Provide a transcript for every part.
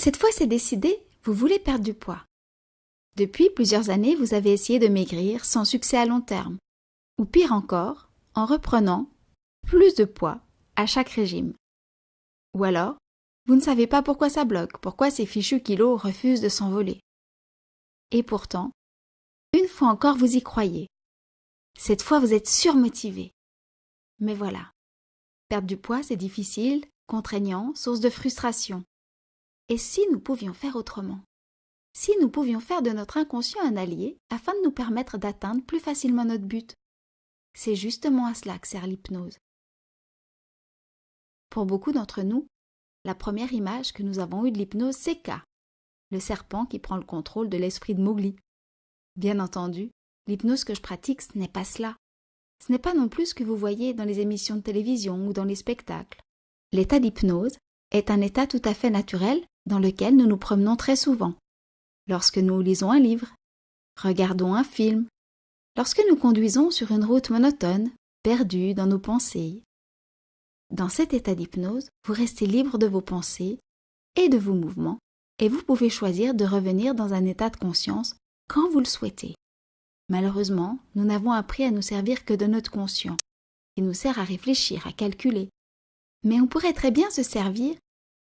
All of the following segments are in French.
Cette fois, c'est décidé, vous voulez perdre du poids. Depuis plusieurs années, vous avez essayé de maigrir sans succès à long terme. Ou pire encore, en reprenant plus de poids à chaque régime. Ou alors, vous ne savez pas pourquoi ça bloque, pourquoi ces fichus kilos refusent de s'envoler. Et pourtant, une fois encore, vous y croyez. Cette fois, vous êtes surmotivé. Mais voilà, perdre du poids, c'est difficile, contraignant, source de frustration. Et si nous pouvions faire autrement? Si nous pouvions faire de notre inconscient un allié afin de nous permettre d'atteindre plus facilement notre but? C'est justement à cela que sert l'hypnose. Pour beaucoup d'entre nous, la première image que nous avons eue de l'hypnose, c'est K, le serpent qui prend le contrôle de l'esprit de Mowgli. Bien entendu, l'hypnose que je pratique, ce n'est pas cela. Ce n'est pas non plus ce que vous voyez dans les émissions de télévision ou dans les spectacles. L'état d'hypnose est un état tout à fait naturel dans lequel nous nous promenons très souvent. Lorsque nous lisons un livre, regardons un film, lorsque nous conduisons sur une route monotone, perdus dans nos pensées. Dans cet état d'hypnose, vous restez libre de vos pensées et de vos mouvements, et vous pouvez choisir de revenir dans un état de conscience quand vous le souhaitez. Malheureusement, nous n'avons appris à nous servir que de notre conscient, qui nous sert à réfléchir, à calculer. Mais on pourrait très bien se servir,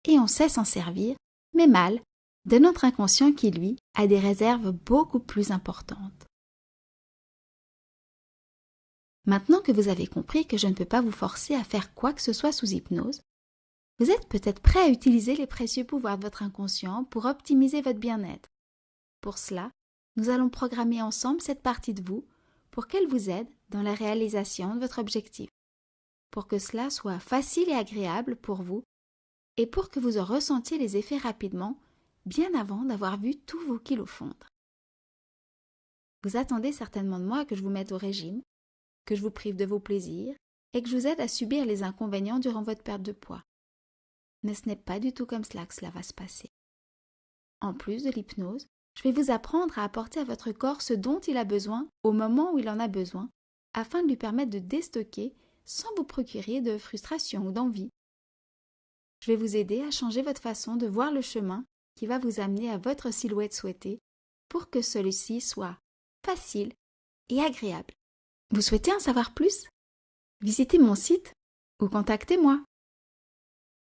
et on sait s'en servir, mais mal, de notre inconscient qui, lui, a des réserves beaucoup plus importantes. Maintenant que vous avez compris que je ne peux pas vous forcer à faire quoi que ce soit sous hypnose, vous êtes peut-être prêt à utiliser les précieux pouvoirs de votre inconscient pour optimiser votre bien-être. Pour cela, nous allons programmer ensemble cette partie de vous pour qu'elle vous aide dans la réalisation de votre objectif, pour que cela soit facile et agréable pour vous et pour que vous en ressentiez les effets rapidement, bien avant d'avoir vu tous vos kilos fondre. Vous attendez certainement de moi que je vous mette au régime, que je vous prive de vos plaisirs et que je vous aide à subir les inconvénients durant votre perte de poids. Mais ce n'est pas du tout comme cela que cela va se passer. En plus de l'hypnose, je vais vous apprendre à apporter à votre corps ce dont il a besoin au moment où il en a besoin, afin de lui permettre de déstocker sans vous procurer de frustration ou d'envie. Je vais vous aider à changer votre façon de voir le chemin qui va vous amener à votre silhouette souhaitée pour que celui-ci soit facile et agréable. Vous souhaitez en savoir plus? Visitez mon site ou contactez-moi.